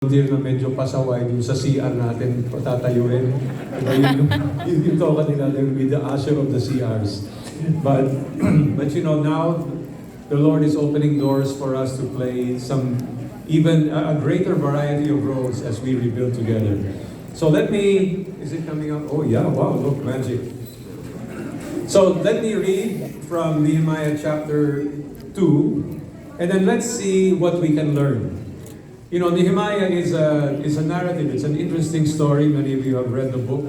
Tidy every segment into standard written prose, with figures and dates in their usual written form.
volunteer na medyo pasaway dun sa CR natin patatayuin. Diba yung toka nila, they'll be the usher of the CRs. But you know, now the Lord is opening doors for us to play some even a greater variety of roles as we rebuild together. So let me, is it coming up? Oh yeah, wow, look, magic. So let me read from Nehemiah chapter 2, and then let's see what we can learn. You know, Nehemiah is a narrative. It's an interesting story. Many of you have read the book.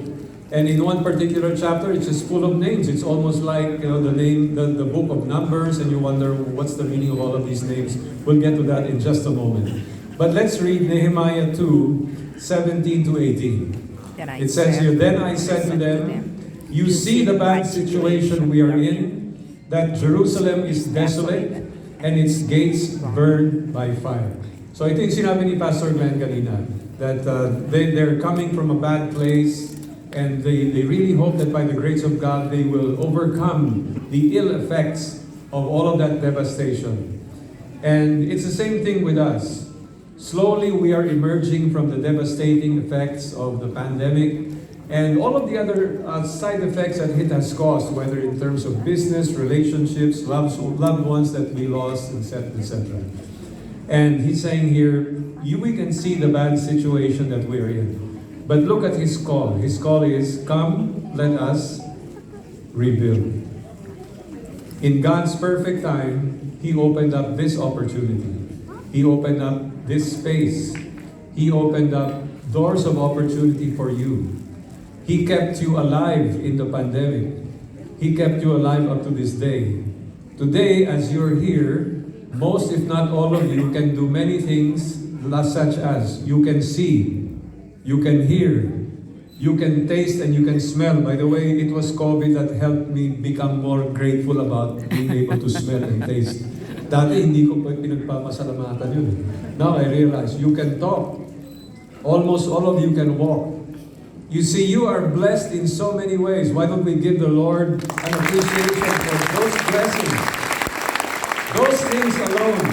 And in one particular chapter, it's just full of names. It's almost like, you know, the book of Numbers, and you wonder what's the meaning of all of these names. We'll get to that in just a moment. But let's read Nehemiah 2, 17 to 18. It says here, "Then I said to them, you see the bad situation we are in, that Jerusalem is desolate, and its gates burned by fire." So ito yung sinabi ni Pastor Glenn kanina, that they're coming from a bad place, and they really hope that by the grace of God, they will overcome the ill effects of all of that devastation. And it's the same thing with us. Slowly, we are emerging from the devastating effects of the pandemic and all of the other side effects that it has caused, whether in terms of business, relationships, loved ones that we lost, etc. And he's saying here, we can see the bad situation that we're in. But look at his call. His call is, come, let us rebuild. In God's perfect time, He opened up this opportunity. He opened up this space. He opened up doors of opportunity for you. He kept you alive in the pandemic. He kept you alive up to this day. Today, as you're here, most, if not all of you, can do many things, such as you can see, you can hear, you can taste, and you can smell. By the way, it was COVID that helped me become more grateful about being able to smell and taste. Dati hindi ko pa pinagpapasalamatan yun. Now I realize you can talk. Almost all of you can walk. You see, you are blessed in so many ways. Why don't we give the Lord an appreciation for those blessings? Those things alone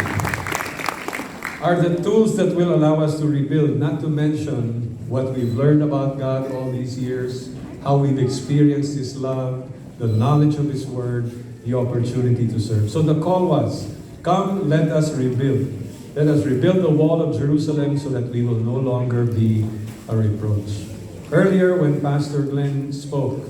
are the tools that will allow us to rebuild, not to mention what we've learned about God all these years, how we've experienced His love, the knowledge of His Word, the opportunity to serve. So the call was, come, let us rebuild. Let us rebuild the wall of Jerusalem so that we will no longer be a reproach. Earlier, when Pastor Glenn spoke,